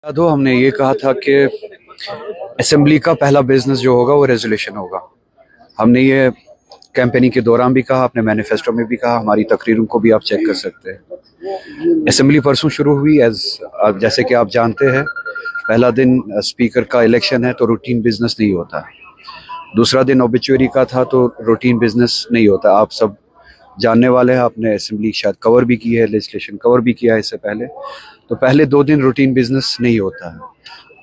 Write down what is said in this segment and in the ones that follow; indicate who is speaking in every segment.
Speaker 1: दो हमने ये कहा था कि असेंबली का पहला बिजनेस जो होगा वो रेजोल्यूशन होगा। हमने ये कैंपेनिंग के दौरान भी कहा, अपने मैनिफेस्टो में भी कहा, हमारी तकरीरों को भी आप चेक कर सकते हैं। असेंबली परसों शुरू हुई। जैसे कि आप जानते हैं, पहला दिन स्पीकर का इलेक्शन है तो रूटीन बिजनेस नहीं होता। दूसरा दिन ओबिचुअरी का था तो रूटीन बिजनेस नहीं होता। आप सब जानने वाले हैं, आपने असेंबली शायद कवर भी की है, लेजिस्लेशन कवर भी किया है इससे पहले। तो पहले 2 दिन रूटीन बिजनेस नहीं होता है।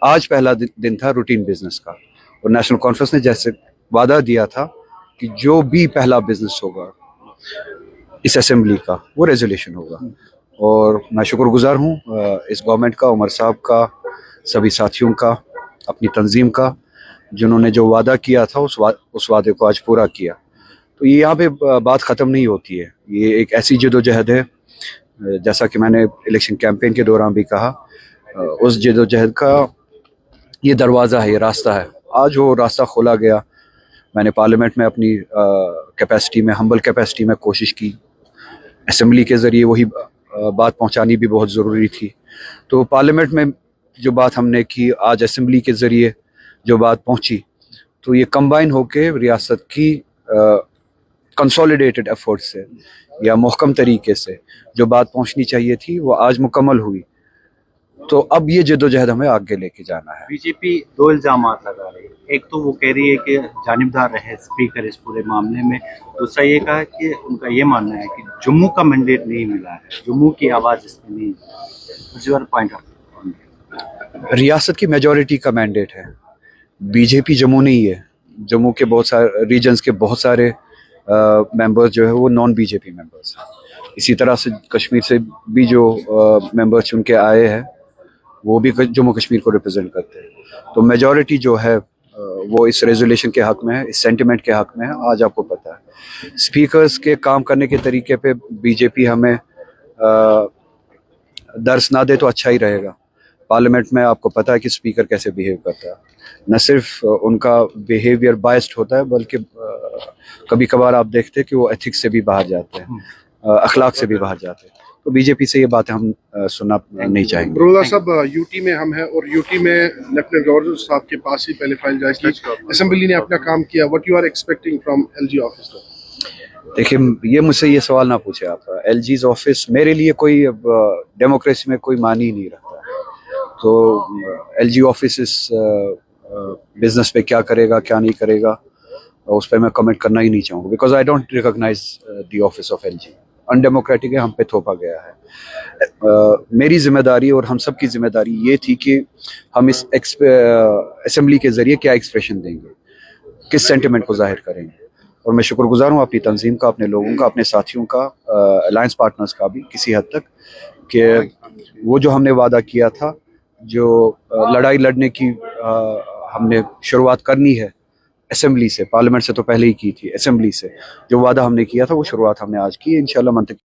Speaker 1: आज पहला दिन था रूटीन बिजनेस का, और नेशनल कॉन्फ्रेंस ने जैसे वादा दिया था कि जो भी पहला बिजनेस होगा इस असेंबली का वो रेजोल्यूशन होगा। और मैं शुक्रगुजार हूँ इस गवर्नमेंट का, उमर साहब का, सभी साथियों का, अपनी तंजीम का, जिन्होंने जो वादा किया था उस वादे को आज पूरा किया। तो ये यहाँ पे बात ख़त्म नहीं होती है। ये एक ऐसी जदोजहद है, जैसा कि मैंने इलेक्शन कैंपेन के दौरान भी कहा, उस जदोजहद का ये दरवाज़ा है, ये रास्ता है। आज वो रास्ता खोला गया। मैंने पार्लियामेंट में अपनी कैपेसिटी में, हम्बल कैपेसिटी में कोशिश की। असेंबली के ज़रिए वही बात पहुंचानी भी बहुत ज़रूरी थी। तो पार्लियामेंट में जो बात हमने की, आज असेंबली के ज़रिए जो बात पहुंची, तो ये कंबाइन होके रियासत की कंसोलिडेटेड एफर्ट से या मुहकम तरीके से जो बात पहुंचनी चाहिए थी वो आज मुकम्मल हुई। तो अब ये जद्दोजहद हमें आगे लेके जाना है।
Speaker 2: बीजेपी 2 इल्जाम लगा रही है। एक तो वो कह रही है कि जानिबदार रहे स्पीकर इस पूरे मामले में। दूसरा ये कहा कि उनका ये मानना है कि जम्मू का मैंडेट नहीं मिला है, जम्मू की आवाज़ इसमें नहीं है। पॉइंट ऑफ
Speaker 1: रियासत की मेजॉरिटी का मैंडेट है। बीजेपी जम्मू नहीं है। जम्मू के बहुत सारे रीजन्स के बहुत सारे मेंबर्स जो है वो नॉन बीजेपी मेंबर्स हैं। इसी तरह से कश्मीर से भी जो मेंबर्स चुन के आए हैं वो भी जम्मू कश्मीर को रिप्रेजेंट करते हैं। तो मेजॉरिटी जो है वो इस रेजोल्यूशन के हक में है, इस सेंटिमेंट के हक में है। आज आपको पता है स्पीकर्स के काम करने के तरीके पे बीजेपी हमें दर्श ना दे तो अच्छा ही रहेगा। पार्लियामेंट में आपको पता है कि स्पीकर कैसे बिहेव करता है। न सिर्फ उनका बिहेवियर बायस्ड होता है, बल्कि कभी कभार आप देखते हैं कि वो एथिक्स से भी बाहर जाते हैं, अखलाक से भी बाहर जाते हैं। तो बीजेपी से ये बातें हम सुनना नहीं चाहेंगे।
Speaker 3: बरोला साहब, यूटी में हम हैं और यूटी में लेफ्टिनेंट गवर्नर साहब के पास ही पहले फाइल जारी की। असेंबली ने अपना काम किया। What you are expecting from LG office?
Speaker 1: देखिए, ये मुझसे ये सवाल ना पूछे आप। एलजी's ऑफिस मेरे लिए कोई डेमोक्रेसी में कोई मानी ही नहीं रखता। तो एलजी ऑफिस इस बिजनेस पे क्या करेगा क्या नहीं करेगा उस पर मैं कमेंट करना ही नहीं चाहूँगा, because I don't recognise the office of LG. Undemocratic है, हम पे थोपा गया है। मेरी जिम्मेदारी और हम सब की जिम्मेदारी ये थी कि हम इस असेंबली के जरिए क्या एक्सप्रेशन देंगे, किस सेंटिमेंट को जाहिर करेंगे। और मैं शुक्रगुजार हूँ अपनी तंजीम का, अपने लोगों का, अपने साथियों का, अलायंस पार्टनर्स का भी किसी हद तक, कि वो जो हमने वादा किया था, जो लड़ाई लड़ने की हमने शुरुआत करनी है असेंबली से, पार्लियामेंट से तो पहले ही की थी, असेंबली से जो वादा हमने किया था वो शुरुआत हमने आज की। इंशाल्लाह मंतकी